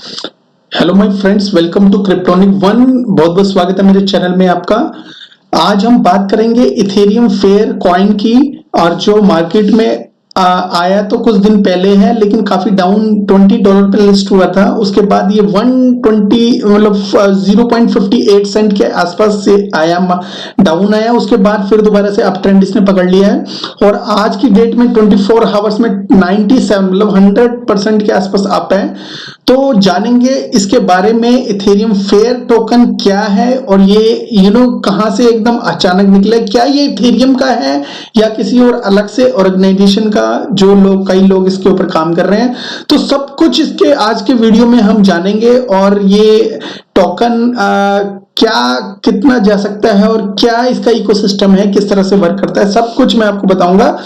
Hello my friends, welcome to Kryptonic one. बहुत बहुत स्वागत है मेरे चैनल में आपका। आज हम बात करेंगे इथेरियम फेयर कॉइन की, और जो मार्केट में आया तो कुछ दिन पहले है, लेकिन काफी डाउन $20 पे लिस्ट हुआ था। उसके बाद ये 120 मतलब 0.58 सेंट के आसपास से आया, डाउन आया। उसके बाद फिर दोबारा से अप ट्रेंड इसने पकड़ लिया है, और आज की डेट में 24 आवर्स में 97 मतलब 100% के आसपास अप है। तो जानेंगे इसके बारे में, इथेरियम फेयर टोकन क्या है और ये कहां से एकदम अचानक निकला, क्या ये इथेरियम का है या किसी और अलग से ऑर्गेनाइजेशन का, जो लोग कई लोग इसके ऊपर काम कर रहे हैं। तो सब कुछ इसके आज के वीडियो में हम जानेंगे, और ये टोकन क्या कितना जा सकता है और क्या इसका इकोसिस्टम है, किस तरह से वर्क करता है, सब कुछ मैं आपको बताऊंगा।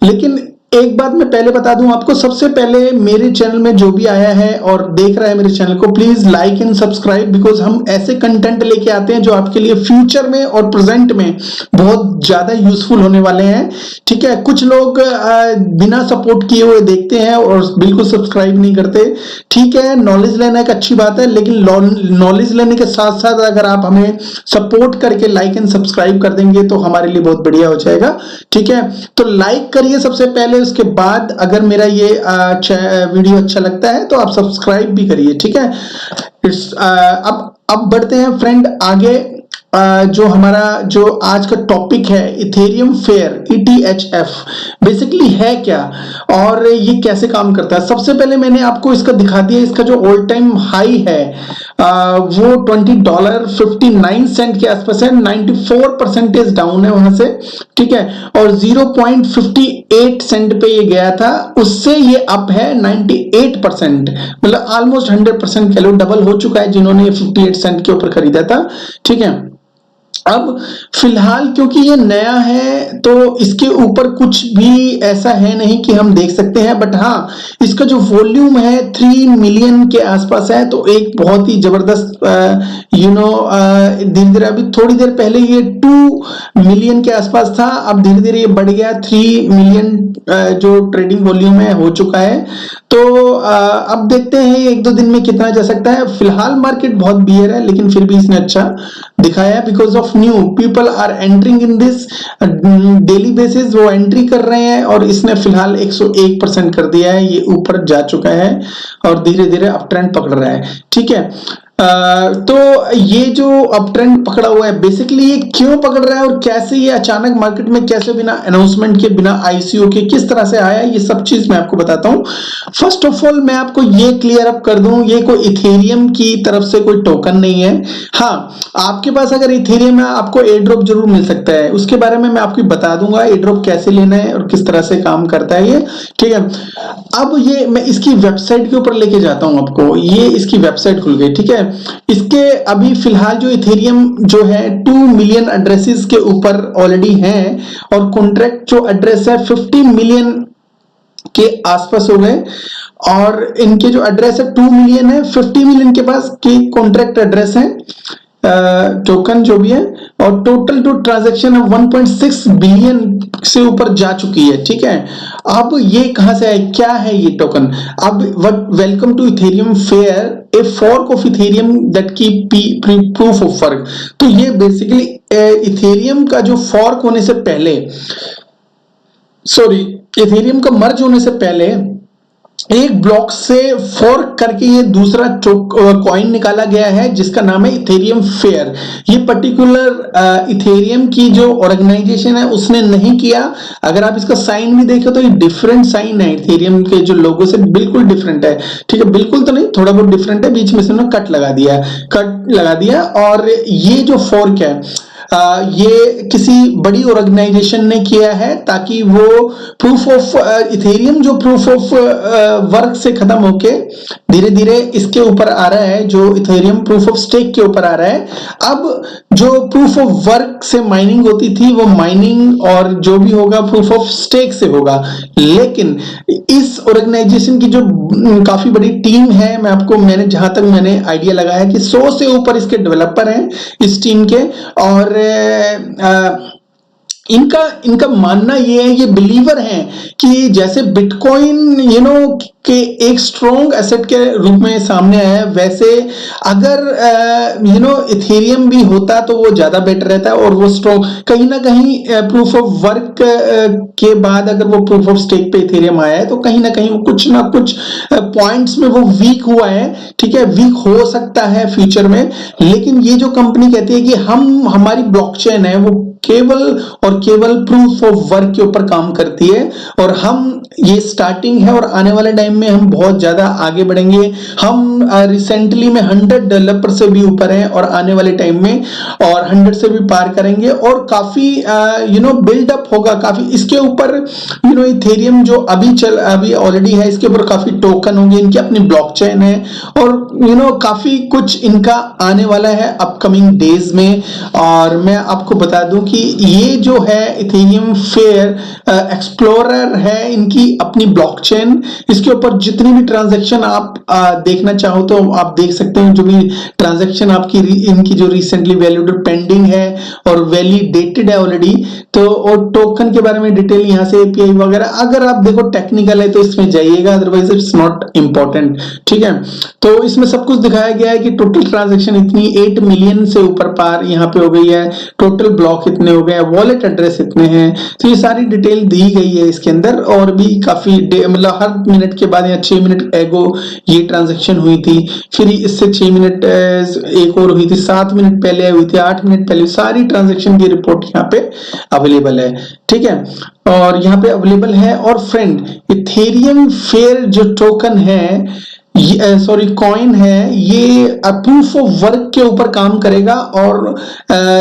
लेकिन एक बात मैं पहले बता दूं आपको, सबसे पहले मेरे चैनल में जो भी आया है और देख रहा है मेरे चैनल को, please like and subscribe, because हम ऐसे कंटेंट लेके आते हैं जो आपके लिए फ्यूचर में और प्रेजेंट में बहुत ज्यादा यूजफुल होने वाले हैं। ठीक है, कुछ लोग बिना सपोर्ट किए हुए देखते हैं और बिल्कुल सब्सक्राइब नहीं करते। ठीक है, नॉलेज लेना एक अच्छी बात है, लेकिन नॉलेज लेने के साथ साथ अगर आप हमें सपोर्ट करके लाइक एंड सब्सक्राइब कर देंगे तो हमारे लिए बहुत बढ़िया हो जाएगा। ठीक है, तो लाइक करिए सबसे पहले, उसके बाद अगर मेरा ये वीडियो अच्छा लगता है तो आप सब्सक्राइब भी करिए। ठीक है, अब बढ़ते हैं फ्रेंड आगे। जो हमारा जो आज का टॉपिक है, इथेरियम फेयर ETHF बेसिकली है क्या और ये कैसे काम करता है। सबसे पहले मैंने आपको इसका दिखा दिया, इसका जो ऑल टाइम हाई है वो $20.59 के आसपास है, 94% डाउन है वहां से। ठीक है, और 0.58 सेंट पे ये गया था, उससे ये अप है 98%, मतलब ऑलमोस्ट 100% कह लो, डबल हो चुका है जिन्होंने 58 सेंट के ऊपर खरीदा था। ठीक है, अब फिलहाल क्योंकि ये नया है तो इसके ऊपर कुछ भी ऐसा है नहीं कि हम देख सकते हैं, बट हाँ इसका जो वॉल्यूम है 3 मिलियन के आसपास है, तो एक बहुत ही जबरदस्त धीरे धीरे, अभी थोड़ी देर पहले ये 2 मिलियन के आसपास था, अब धीरे धीरे ये बढ़ गया 3 मिलियन जो ट्रेडिंग वॉल्यूम है हो चुका है। तो अब देखते हैं एक दो दिन में कितना जा सकता है। फिलहाल मार्केट बहुत बियर है, लेकिन फिर भी इसने अच्छा दिखाया है, because of new people are entering in this daily basis, वो एंट्री कर रहे हैं, और इसने फिलहाल 101% कर दिया है, ये ऊपर जा चुका है और धीरे धीरे अप ट्रेंड पकड़ रहा है। ठीक है, तो ये जो अप ट्रेंड पकड़ा हुआ है, बेसिकली ये क्यों पकड़ रहा है और कैसे ये अचानक मार्केट में कैसे बिना अनाउंसमेंट के, बिना ICO के किस तरह से आया, ये सब चीज मैं आपको बताता हूं। फर्स्ट ऑफ ऑल मैं आपको ये क्लियर अप कर दूं, ये कोई इथेरियम की तरफ से कोई टोकन नहीं है। हाँ, आपके पास अगर इथेरियम है आपको एयर ड्रॉप जरूर मिल सकता है, उसके बारे में मैं आपको बता दूंगा एयर ड्रॉप कैसे लेना है और किस तरह से काम करता है ये। ठीक है, अब ये मैं इसकी वेबसाइट के ऊपर लेके जाता हूं आपको, ये इसकी वेबसाइट खुल गई। ठीक है, इसके अभी फिलहाल जो इथेरियम जो है 2 मिलियन एड्रेसेस के ऊपर ऑलरेडी हैं, और कॉन्ट्रैक्ट जो एड्रेस है 50 मिलियन के आसपास हो गए, और इनके जो एड्रेस है 2 मिलियन है, 50 मिलियन के पास के कॉन्ट्रैक्ट एड्रेस है, टोकन जो भी है, और टोटल जो ट्रांजैक्शन है 1.6 बिलियन से ऊपर जा चुकी है। ठीक है, अब ये कहां से है, क्या है ये टोकन। अब welcome to Ethereum fair, a fork of Ethereum that keep proof of work. तो ये बेसिकली इथेरियम का जो फॉर्क होने से पहले, इथेरियम का मर्ज होने से पहले एक ब्लॉक से फॉर्क करके ये दूसरा कॉइन निकाला गया है, जिसका नाम है इथेरियम फेयर। ये पर्टिकुलर इथेरियम की जो ऑर्गेनाइजेशन है उसने नहीं किया। अगर आप इसका साइन भी देखें तो ये डिफरेंट साइन है, इथेरियम के जो लोगो से बिल्कुल डिफरेंट है। ठीक है, बिल्कुल तो नहीं, थोड़ा बहुत डिफरेंट है, बीच में से कट लगा दिया। और ये जो फॉर्क है ये किसी बड़ी ऑर्गेनाइजेशन ने किया है, ताकि वो प्रूफ ऑफ इथेरियम जो प्रूफ ऑफ वर्क से खत्म होके धीरे धीरे इसके ऊपर आ रहा है, जो इथेरियम प्रूफ ऑफ स्टेक के ऊपर आ रहा है। अब जो प्रूफ ऑफ वर्क से माइनिंग होती थी, वो माइनिंग और जो भी होगा प्रूफ ऑफ स्टेक से होगा। लेकिन इस ऑर्गेनाइजेशन की जो काफी बड़ी टीम है, मैंने जहां तक मैंने आइडिया लगाया कि 100 से ऊपर इसके डेवलपर हैं इस टीम के, और इनका इनका मानना ये है, ये बिलीवर हैं कि जैसे बिटकॉइन के एक स्ट्रॉन्ग एसेट के रूप में सामने आया है, वैसे अगर इथेरियम भी होता तो वो ज्यादा बेटर रहता है। और वो स्ट्रॉन्ग कहीं ना कहीं प्रूफ ऑफ वर्क के बाद अगर वो प्रूफ ऑफ स्टेक पे इथेरियम आया है तो कहीं वो कुछ ना कुछ पॉइंट्स में वो वीक हुआ है। ठीक है, वीक हो सकता है फ्यूचर में, लेकिन ये जो कंपनी कहती है कि हमारी ब्लॉकचेन है वो केवल और केवल प्रूफ ऑफ वर्क के ऊपर काम करती है, और ये स्टार्टिंग है और आने वाले टाइम में हम बहुत ज्यादा आगे बढ़ेंगे। हम रिसेंटली में 100 डेवलपर से भी ऊपर हैं और आने वाले टाइम में और 100 से भी पार करेंगे, और काफी बिल्डअप होगा काफी इसके ऊपर। इथेरियम जो अभी ऑलरेडी है, इसके ऊपर काफी टोकन होंगे, इनकी अपनी ब्लॉकचेन है, और काफी कुछ इनका आने वाला है अपकमिंग डेज में। और मैं आपको बता दूं कि ये जो है इथेरियम फेयर एक्सप्लोरर है, इनकी अपनी ब्लॉकचेन, इसके ऊपर जितनी भी ट्रांजैक्शन आप देखना चाहो तो आप देख सकते हो। जो भी ट्रांजैक्शन आपकी इनकी जो रिसेंटली वैलिडेटेड पेंडिंग है और वैलिडेटेड है ऑलरेडी, तो और टोकन के बारे में डिटेल यहाँ से एपीआई वगैरह अगर आप देखो टेक्निकल है तो इसमें जाइएगा, अदरवाइज इट्स नॉट इंपॉर्टेंट। ठीक है, तो इसमें सब कुछ दिखाया गया है कि टोटल ट्रांजैक्शन इतनी 8 मिलियन से ऊपर पार यहाँ पे हो गई है, टोटल ब्लॉक इतने हो गए, वॉलेट एड्रेस इतने हैं, तो ये सारी डिटेल दी गई है इसके अंदर। और भी काफी मतलब हर मिनट के बाद या 6 मिनट एगो ये ट्रांजैक्शन हुई थी, फिर इससे 6 मिनट एक और हुई थी, 7 मिनट पहले हुई थी, 8 मिनट पहले, सारी ट्रांजैक्शन की रिपोर्ट यहाँ पे अवेलेबल है। ठीक है, और यहाँ पे अवेलेबल है। और फ्रेंड, इथेरियम फेयर जो टोकन है, सॉरी कॉइन है, ये प्रूफ ऑफ वर्क के ऊपर काम करेगा। और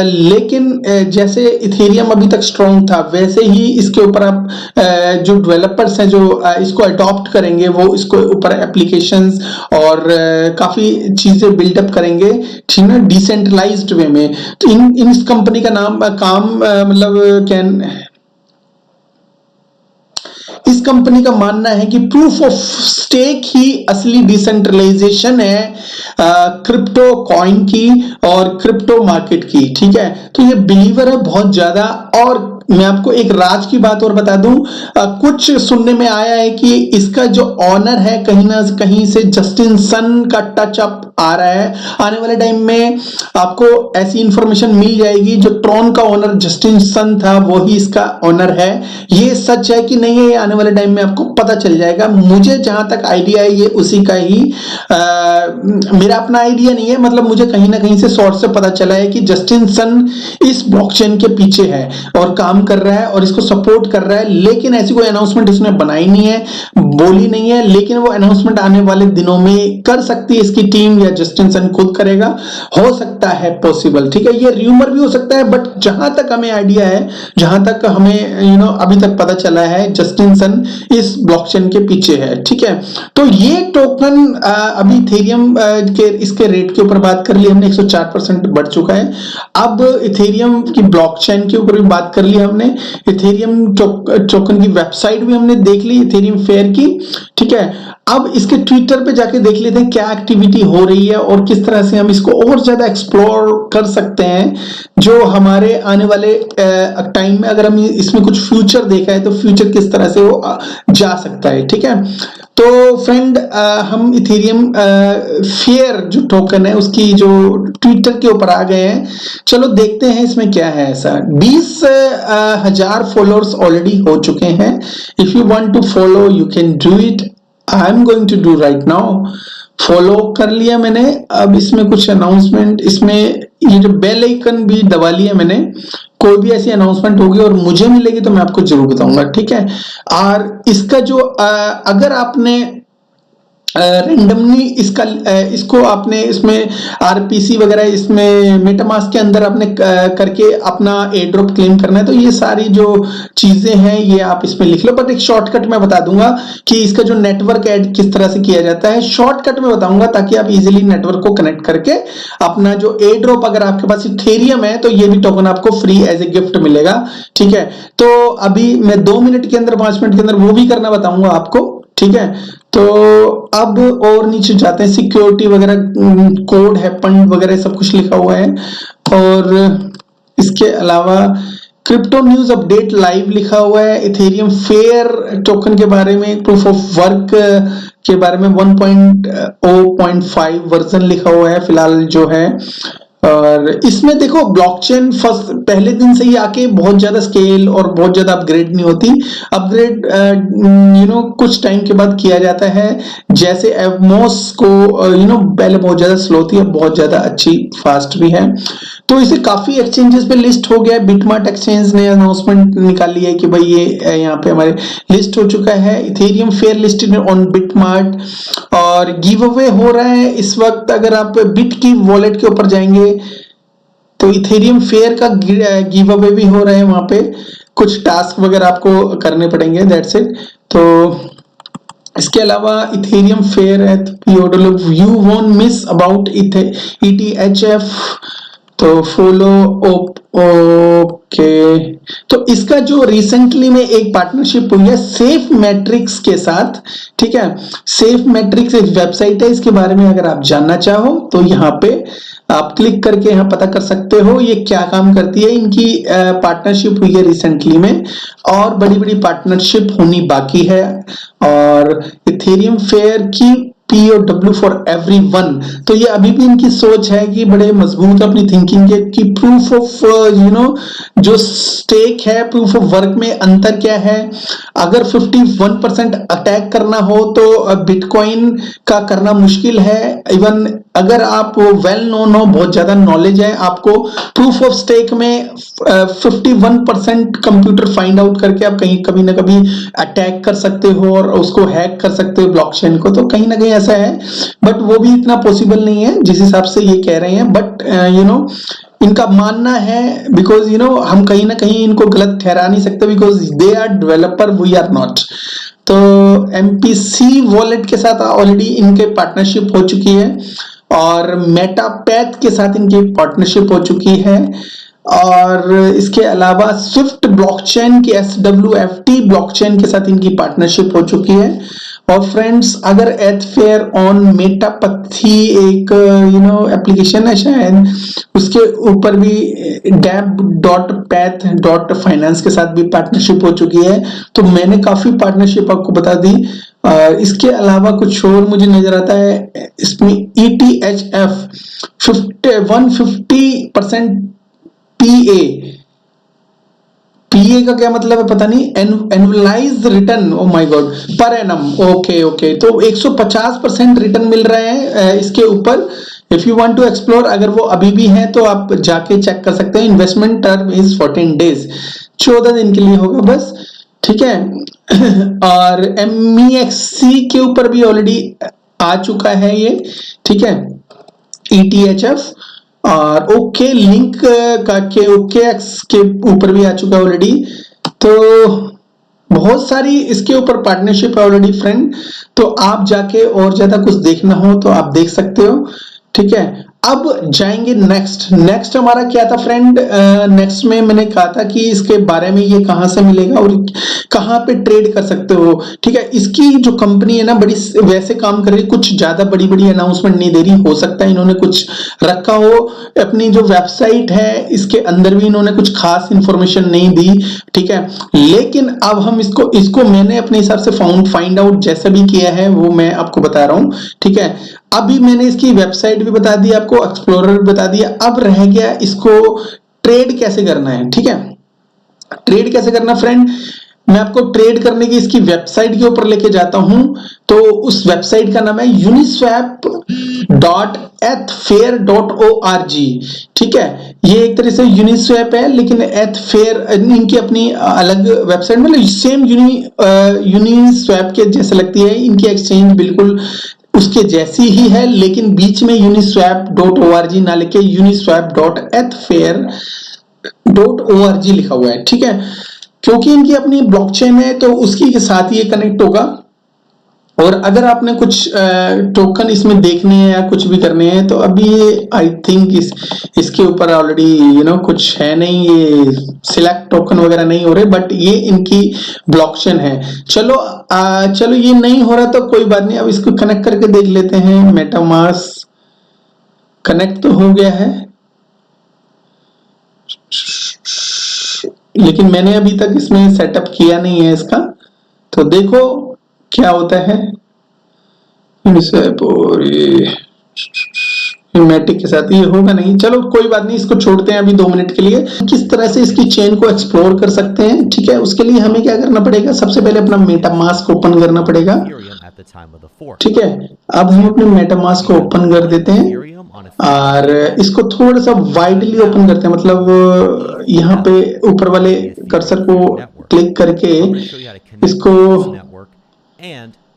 लेकिन जैसे इथेरियम अभी तक स्ट्रॉन्ग था, वैसे ही इसके ऊपर आप जो डेवलपर्स हैं जो इसको अडॉप्ट करेंगे, वो इसको ऊपर एप्लीकेशंस और काफी चीजें बिल्डअप करेंगे, ठीक है, डिसेंट्रलाइज्ड वे में। तो इस कंपनी का इस कंपनी का मानना है कि प्रूफ ऑफ स्टेक ही असली डिसेंट्रलाइजेशन है क्रिप्टो कॉइन की और क्रिप्टो मार्केट की। ठीक है, तो ये बिलीवर है बहुत ज्यादा। और मैं आपको एक राज की बात और बता दूं, कुछ सुनने में आया है कि इसका जो ऑनर है कहीं ना कहीं से जस्टिन सन का टच अप आ रहा है। आने वाले टाइम में आपको ऐसी इंफॉर्मेशन मिल जाएगी, जो ट्रॉन का ओनर जस्टिन सन था वो ही इसका ओनर है। ये सच है कि नहीं है, आने वाले टाइम में आपको पता चल जाएगा। मुझे जहां तक आइडिया है ये उसी का ही मेरा अपना आइडिया नहीं है, मतलब मुझे कहीं ना कहीं से सोर्स से पता चला है कि जस्टिन सन इस ब्लॉकचेन के पीछे है और काम कर रहा है और इसको सपोर्ट कर रहा है। लेकिन ऐसी कोई अनाउंसमेंट उसने बनाई नहीं है, बोली नहीं है, लेकिन वो अनाउंसमेंट आने वाले दिनों में कर सकती है इसकी टीम या जस्टिन सन खुद करेगा, हो सकता है पॉसिबल। ठीक है, ये र्यूमर भी हो सकता है, बट जहां तक हमें आइडिया है, जहां तक हमें अभी तक पता चला है, जस्टिन सन इस ब्लॉकचेन के पीछे है। ठीक है, तो ये टोकन अभी इथेरियम के इसके रेट के ऊपर बात कर ली हमने, 104% बढ़ चुका है। अब इथेरियम की ब्लॉकचेन के ऊपर भी बात कर ली हमने, इथेरियम टोकन की वेबसाइट भी हमने देख ली इथेरियम फेयर की। ठीक है, अब इसके ट्विटर पे जाके देख लेते हैं क्या एक्टिविटी हो रही है और किस तरह से हम इसको और ज्यादा एक्सप्लोर कर सकते हैं, जो हमारे आने वाले टाइम में अगर हम इसमें कुछ फ्यूचर देखा है तो फ्यूचर किस तरह से वो जा सकता है। ठीक है, तो फ्रेंड हम इथेरियम फेयर जो टोकन है उसकी जो ट्विटर के ऊपर आ गए हैं, चलो देखते हैं इसमें क्या है। ऐसा 20,000 फॉलोअर्स ऑलरेडी हो चुके हैं। If you want to follow you can do it, I am going to do right now. Follow कर लिया मैंने। अब इसमें कुछ अनाउंसमेंट, इसमें ये जो बेल आइकन भी दबा लिया मैंने, कोई भी ऐसी अनाउंसमेंट होगी और मुझे मिलेगी तो मैं आपको जरूर बताऊंगा। ठीक है, और इसका जो अगर आपने रेंडमली इसको आपने इसमें आरपीसी वगैरह इसमें मेटामास्क के अंदर आपने करके अपना एयर ड्रॉप क्लेम करना है, तो ये सारी जो चीजें हैं ये आप इसमें लिख लो। बट एक शॉर्टकट मैं बता दूंगा कि इसका जो नेटवर्क ऐड किस तरह से किया जाता है, शॉर्टकट में बताऊंगा ताकि आप इजीली नेटवर्क को कनेक्ट करके अपना जो एयर ड्रॉप, अगर आपके पास इथेरियम है तो ये भी टोकन आपको फ्री एज ए गिफ्ट मिलेगा। ठीक है, तो अभी मैं 2 मिनट के अंदर 5 मिनट के अंदर वो भी करना बताऊंगा आपको। ठीक है, तो अब और नीचे जाते हैं, सिक्योरिटी वगैरह कोड है, फंड वगैरह सब कुछ लिखा हुआ है। और इसके अलावा क्रिप्टो न्यूज अपडेट लाइव लिखा हुआ है। इथेरियम फेयर टोकन के बारे में, प्रूफ ऑफ वर्क के बारे में 1.0.5 वर्जन लिखा हुआ है फिलहाल जो है। और इसमें देखो ब्लॉकचेन फर्स्ट पहले दिन से ही आके बहुत ज्यादा स्केल और बहुत ज्यादा अपग्रेड नहीं होती। अपग्रेड कुछ टाइम के बाद किया जाता है। जैसे एवमोस को पहले बहुत ज्यादा स्लो थी, अब बहुत ज्यादा अच्छी फास्ट भी है। तो इसे काफी एक्सचेंजेस पे लिस्ट हो गया है। बिटमार्ट एक्सचेंज ने अनाउंसमेंट निकाली है कि भाई ये यहाँ पे हमारे लिस्ट हो चुका है। Ethereum fair listed on BitMart और गिव अवे हो रहा है इस वक्त। अगर आप बिट की वॉलेट के ऊपर जाएंगे तो इथेरियम फेयर का गिव अवे भी हो रहा है। वहां पे कुछ टास्क वगैरह आपको करने पड़ेंगे, दैट्स इट। तो इसके अलावा इथेरियम फेयर है, you won't miss about ETHF, तो फॉलो ओके। तो इसका जो रिसेंटली में एक पार्टनरशिप हुई है सेफ मैट्रिक्स के साथ, ठीक है। सेफ मैट्रिक्स एक वेबसाइट है, इसके बारे में अगर आप जानना चाहो तो यहाँ पे आप क्लिक करके यहाँ पता कर सकते हो ये क्या काम करती है। इनकी पार्टनरशिप हुई है रिसेंटली में और बड़ी बड़ी पार्टनरशिप होनी बाकी है। और इथेरियम फेयर की POW फॉर एवरीवन, तो ये अभी भी इनकी सोच है कि बड़े मजबूत अपनी थिंकिंग है कि प्रूफ ऑफ जो स्टेक है, प्रूफ ऑफ वर्क में अंतर क्या है। अगर 51% अटैक करना हो तो बिटकॉइन का करना मुश्किल है। इवन अगर आप वेल नोन हो, बहुत ज्यादा नॉलेज है आपको, प्रूफ ऑफ स्टेक में 51% कंप्यूटर फाइंड आउट करके आप कहीं कभी ना कभी अटैक कर सकते हो और उसको हैक कर सकते हो ब्लॉकचेन को। तो कहीं ना कहीं ऐसा है, बट वो भी इतना पॉसिबल नहीं है जिस हिसाब से ये कह रहे हैं। बट इनका मानना है, बिकॉज हम कहीं ना कहीं इनको गलत ठहरा नहीं सकते, because they are developer, we are not. तो MPC वॉलेट के साथ ऑलरेडी इनके पार्टनरशिप हो चुकी है और मेटापैथ के साथ इनकी पार्टनरशिप हो चुकी है। और इसके अलावा स्विफ्ट ब्लॉकचेन की SWFT ब्लॉकचेन के साथ इनकी पार्टनरशिप हो चुकी है। और फ्रेंड्स, अगर एथफेयर ऑन मेटापथी एक एप्लीकेशन है शायद, उसके ऊपर भी dap.path.finance के साथ भी पार्टनरशिप हो चुकी है। तो मैंने काफी पार्टनरशिप आपको बता दी। इसके अलावा कुछ और मुझे नजर आता है इसमें ETHF 150% PA का क्या मतलब है पता नहीं, annualised return, oh my god, per annum, okay. तो 150% रिटर्न मिल रहा है इसके ऊपर। If you want to explore, अगर वो अभी भी है तो आप जाके चेक कर सकते हैं। इन्वेस्टमेंट टर्म इज 14 डेज, 14 दिन के लिए होगा बस, ठीक है। और MEXC के ऊपर भी ऑलरेडी आ चुका है ये, ठीक है, ETHF। और ओके लिंक का के OKX के ऊपर भी आ चुका है ऑलरेडी। तो बहुत सारी इसके ऊपर पार्टनरशिप है ऑलरेडी फ्रेंड। तो आप जाके और ज्यादा कुछ देखना हो तो आप देख सकते हो, ठीक है। अब जाएंगे नेक्स्ट हमारा क्या था फ्रेंड। नेक्स्ट में मैंने कहा था कि इसके बारे में ये कहां से मिलेगा और कहां पे ट्रेड कर सकते हो, ठीक है। इसकी जो कंपनी है ना, बड़ी वैसे काम कर रही, कुछ ज्यादा बड़ी बड़ी अनाउंसमेंट नहीं दे रही। हो सकता है इन्होंने कुछ रखा हो अपनी जो वेबसाइट है, इसके अंदर भी इन्होंने कुछ खास इंफॉर्मेशन नहीं दी, ठीक है। लेकिन अब हम इसको मैंने अपने हिसाब से फाइंड आउट जैसा भी किया है वो मैं आपको बता रहा हूं, ठीक है। अभी मैंने इसकी वेबसाइट भी बता दी आपको, एक्सप्लोरर भी बता दिया। अब रह गया इसको ट्रेड कैसे करना है, ठीक है। ट्रेड कैसे करना फ्रेंड, मैं आपको ट्रेड करने की इसकी वेबसाइट के ऊपर लेके जाता हूं। तो उस वेबसाइट का नाम है uniswap.ethfair.org, ठीक है। ये एक तरह से यूनिस्वैप है, लेकिन एथफेयर इनकी अपनी अलग वेबसाइट, मतलब सेम यूनिस्वैप के जैसे लगती है। इनकी एक्सचेंज बिल्कुल उसके जैसी ही है, लेकिन बीच में uniswap.org ना लिखे uniswap.ethfair.org लिखा हुआ है, ठीक है। क्योंकि इनकी अपनी ब्लॉकचेन है तो उसकी के साथ ये कनेक्ट होगा। और अगर आपने कुछ टोकन इसमें देखने हैं या कुछ भी करने हैं तो अभी आई थिंक इसके ऊपर ऑलरेडी कुछ है नहीं, ये सिलेक्ट टोकन वगैरह नहीं हो रहे, बट ये इनकी ब्लॉकचेन है। चलो ये नहीं हो रहा तो कोई बात नहीं, अब इसको कनेक्ट करके देख लेते हैं। मेटामास्क कनेक्ट तो हो गया है, लेकिन मैंने अभी तक इसमें सेटअप किया नहीं है इसका, तो देखो क्या होता है। मैटिक के साथ ये होगा नहीं, चलो कोई बात नहीं, इसको छोड़ते हैं अभी 2 मिनट के लिए। किस तरह से इसकी चेन को एक्सप्लोर कर सकते हैं, ठीक है, उसके लिए हमें क्या करना पड़ेगा, सबसे पहले अपना मेटामास्क ओपन करना पड़ेगा। ठीक है, अब हम अपने मेटामास्क को ओपन कर देते हैं और इसको थोड़ा सा वाइडली ओपन करते हैं, मतलब यहाँ पे ऊपर वाले कर्सर को क्लिक करके इसको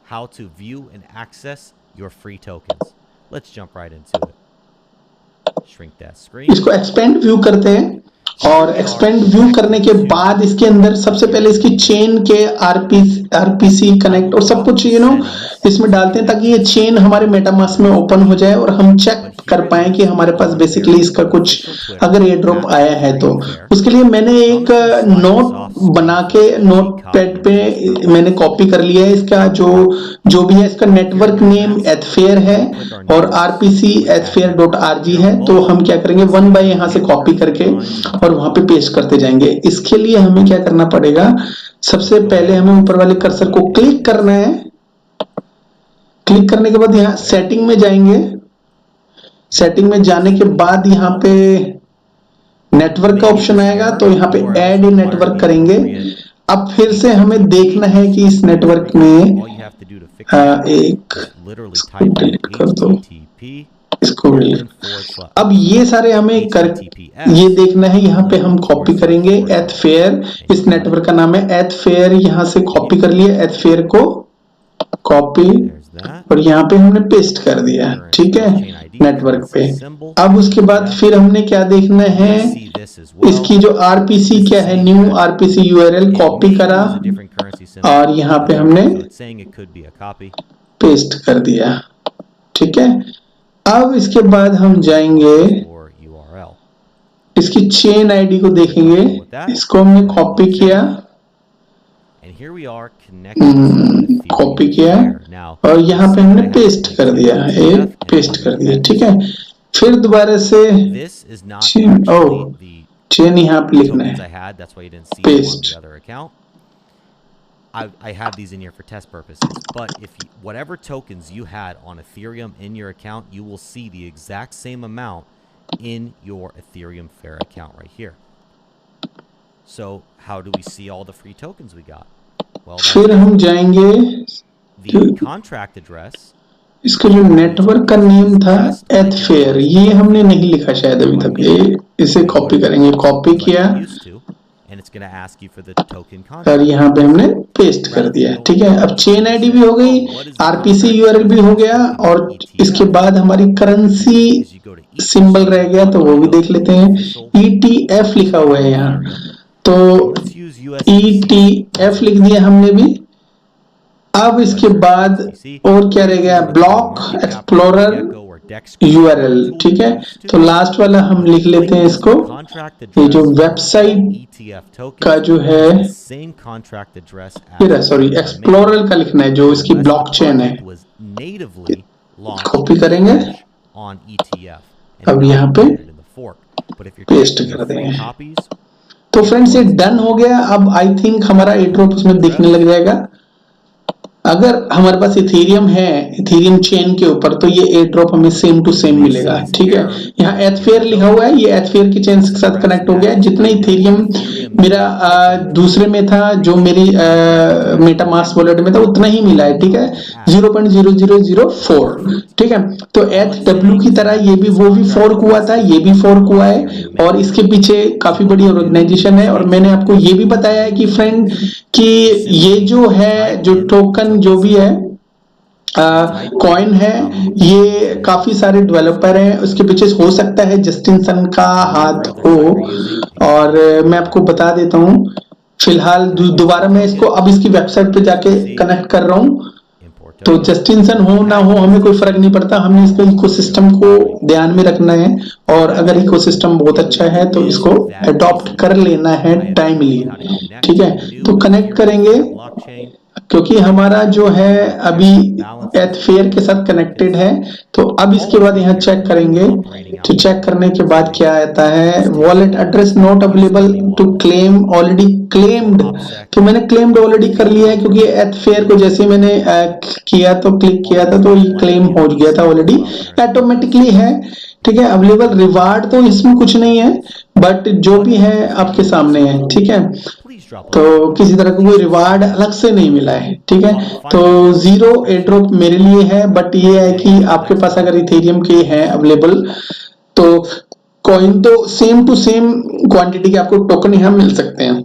how to view and access your free tokens. Let's jump right into it. Shrink that screen. इसको एक्सपेंड व्यू करते हैं और एक्सपेंड व्यू करने के बाद इसके अंदर सबसे पहले इसकी चेन के आरपीसी कनेक्ट और सब कुछ इसमें डालते हैं, ताकि ये चेन हमारे मेटामास्क में ओपन हो जाए और हम चेक कर पाए कि हमारे पास बेसिकली इसका कुछ अगर ये ड्रॉप आया है तो। उसके लिए मैंने एक नोट बना के नोट पैड पे मैंने कॉपी कर लिया है, इसका जो भी है, इसका नेटवर्क नेम एथफेयर है और आरपीसी एथफेयर.rg है। तो हम क्या करेंगे, 1 बाय यहाँ से कॉपी करके और वहां पे पेस्ट करते जाएंगे। इसके लिए हमें क्या करना पड़ेगा, सबसे पहले हमें ऊपर वाले कर्सर को क्लिक करना है। क्लिक करने के बाद यहाँ सेटिंग में जाएंगे। सेटिंग में जाने के बाद यहाँ पे नेटवर्क का ऑप्शन आएगा, तो यहाँ पे ऐड नेटवर्क करेंगे। अब फिर से हमें देखना है कि इस नेटवर्क में एक डिलीट कर दो, इसको अब ये सारे हमें ये देखना है, यहाँ पे हम कॉपी करेंगे एथफेयर, इस नेटवर्क का नाम है एथफेयर, यहाँ से कॉपी कर लिया एथफेयर को, कॉपी और यहाँ पे हमने पेस्ट कर दिया, ठीक है, नेटवर्क पे। अब उसके बाद फिर हमने क्या देखना है, इसकी जो आरपीसी क्या है, न्यू आरपीसी यूआरएल कॉपी करा और यहाँ पे हमने पेस्ट कर दिया, ठीक है। अब इसके बाद हम जाएंगे, इसकी चेन आईडी को देखेंगे, इसको हमने कॉपी किया, कॉपी किया और यहाँ पे हमने पेस्ट कर दिया, एक पेस्ट कर दिया, ठीक है। फिर दोबारा से चेन यहाँ पे लिखना है, paste. I have these in here for test purposes, but if you, whatever tokens you had on Ethereum in your account, you will see the exact same amount in your Ethereum Fair account right here. So how do we see all the free tokens we got? Well, फिर हम जाएंगे, the contract address, इसका जो network का name था एथफेयर, ये हमने नहीं लिखा शायद अभी तक, ये इसे कॉपी करेंगे, कॉपी किया और यहाँ पे हमने पेस्ट कर दिया, ठीक है। अब चेन आईडी भी हो गई, आरपीसी यूआरएल भी हो गया और इसके बाद हमारी करेंसी सिंबल रह गया, तो वो भी देख लेते हैं। ईटीएफ लिखा हुआ है यहाँ, तो ईटीएफ लिख दिया हमने भी। अब इसके बाद और क्या रह गया, ब्लॉक एक्सप्लोरर यूआरएल, ठीक है। तो लास्ट वाला हम लिख लेते हैं इसको, ये जो वेबसाइट का जो है, सॉरी एक्सप्लोरर का लिखना है, जो इसकी ब्लॉकचेन है, कॉपी करेंगे अब यहाँ पे पेस्ट कर देंगे। तो फ्रेंड्स ये डन हो गया। अब आई थिंक हमारा एयरड्रॉप उसमें दिखने लग जाएगा। अगर हमारे पास इथेरियम है, इथेरियम चेन के ऊपर, तो ये एयर ड्रॉप हमें सेम टू सेम मिलेगा, ठीक है। यहाँ एथफेयर लिखा हुआ है, ये एथफेयर की चेन के साथ कनेक्ट हो गया है। जितने इथेरियम मेरा दूसरे में था, जो मेरी मेटामास्क वॉलेट में था, उतना ही मिला है, ठीक है, 0.0004, ठीक है। तो एथडब्ल्यू की तरह ये भी, वो भी फोर्क हुआ था, ये भी फोर्क हुआ है और इसके पीछे काफी बड़ी ऑर्गेनाइजेशन है। और मैंने आपको ये भी बताया है कि फ्रेंड कि ये जो है, जो टोकन जो भी है, कॉइन है, ये काफी सारे डेवलपर हैं, उसके पीछे हो सकता है जस्टिन सन का हाथ हो। और मैं आपको बता देता हूं, फिलहाल दोबारा मैं इसको अब इसकी वेबसाइट पे जाके कनेक्ट कर रहा हूं, तो जस्टिन सन हो ना हो हमें कोई फर्क नहीं पड़ता, हमने इसको इकोसिस्टम को ध्यान में रखना है। और अगर इकोसिस्टम बहुत अच्छा है तो इसको अडॉप्ट कर लेना है टाइमली, ठीक है। तो कनेक्ट करेंगे, क्योंकि हमारा जो है अभी एथफेयर के साथ कनेक्टेड है। तो अब इसके बाद यहाँ चेक करेंगे, तो चेक करने के बाद क्या आता है, wallet address not available to claim, already claimed. तो मैंने क्लेम्ड ऑलरेडी कर लिया है, क्योंकि एथफेयर को जैसे मैंने किया तो क्लिक किया था तो ये क्लेम हो गया था ऑलरेडी, ऑटोमेटिकली है। ठीक है, अवेलेबल रिवार्ड तो इसमें कुछ नहीं है, बट जो भी है आपके सामने है। ठीक है, तो किसी तरह का कोई रिवार्ड अलग से नहीं मिला है। ठीक है, तो 0 एयरड्रॉप मेरे लिए है, बट ये है कि आपके पास अगर इथेरियम के हैं अवेलेबल तो कॉइन तो सेम टू सेम क्वांटिटी के आपको टोकन यहाँ मिल सकते हैं।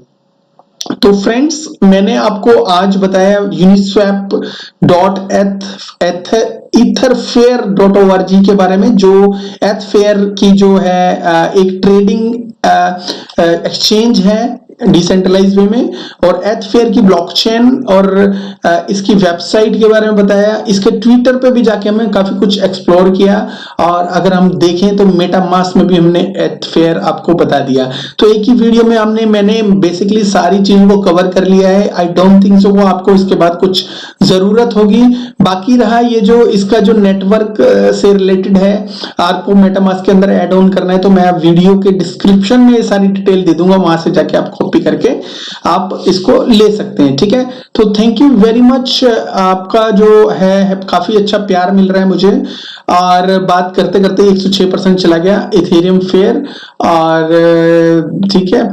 तो फ्रेंड्स, मैंने आपको आज बताया uniswap.etherfair.org के बारे में, जो एथफेयर की जो है एक ट्रेडिंग एक्सचेंज है डिसेंट्रलाइज वे में, और एथफेयर की ब्लॉकचेन और इसकी वेबसाइट के बारे में बताया। इसके ट्विटर पे भी जाके हमने काफी कुछ एक्सप्लोर किया, और अगर हम देखें तो मेटामास्क में भी हमने एथफेयर आपको बता दिया। तो एक ही वीडियो में मैंने बेसिकली सारी चीजों को कवर कर लिया है। आई डोंट थिंक सो वो आपको इसके बाद कुछ जरूरत होगी। बाकी रहा ये जो इसका जो नेटवर्क से रिलेटेड है, आपको मेटामास्क के अंदर ऐड ऑन करना है, तो मैं वीडियो के डिस्क्रिप्शन में सारी डिटेल दे दूंगा, वहां से जाके आप कॉपी करके आप इसको ले सकते हैं। ठीक है, तो थैंक यू वेरी मच। आपका जो है काफी अच्छा प्यार मिल रहा है मुझे, और बात करते करते 106% चला गया इथेरियम फेयर। और ठीक है,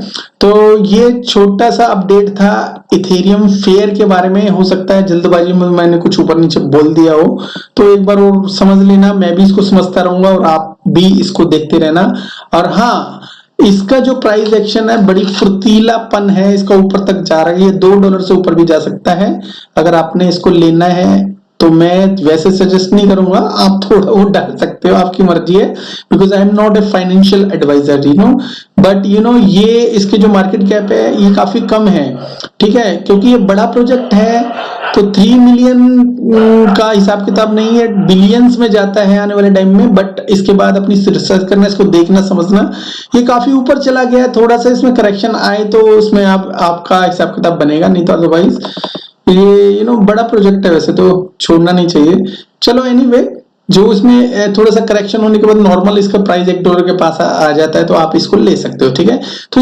तो ये छोटा सा अपडेट था इथेरियम फेयर के बारे में। हो सकता है जल्दबाजी में मैंने कुछ ऊपर नीचे बोल दिया हो, तो एक बार और समझ लेना, मैं भी इसको समझता रहूंगा और आप भी इसको देखते रहना। और हाँ, इसका जो प्राइस एक्शन है बड़ी फुर्तीलापन है, इसका ऊपर तक जा रहा है, ये $2 से ऊपर भी जा सकता है। अगर आपने इसको लेना है तो मैं वैसे सजेस्ट नहीं करूंगा, आप थोड़ा वो डाल सकते हो, आपकी मर्जी है, because I am not a financial adviser, but ये इसके जो मार्केट कैप है ये काफी कम है। ठीक है, क्योंकि ये बड़ा प्रोजेक्ट है, तो 3 मिलियन का हिसाब किताब नहीं है, बिलियंस में जाता है आने वाले टाइम में। बट इसके बाद अपनी रिसर्च करना, इसको देखना समझना, ये काफी ऊपर चला गया है। थोड़ा सा इसमें करेक्शन आए तो उसमें आपका हिसाब किताब बनेगा, नहीं तो अदरवाइज ये बड़ा प्रोजेक्ट है, वैसे तो छोड़ना नहीं चाहिए। चलो एनीवे, जो इसमें थोड़ा सा करेक्शन होने के बाद नॉर्मल इसका प्राइस $1 के पास आ जाता है, तो आप इसको ले सकते हो। ठीक है, तो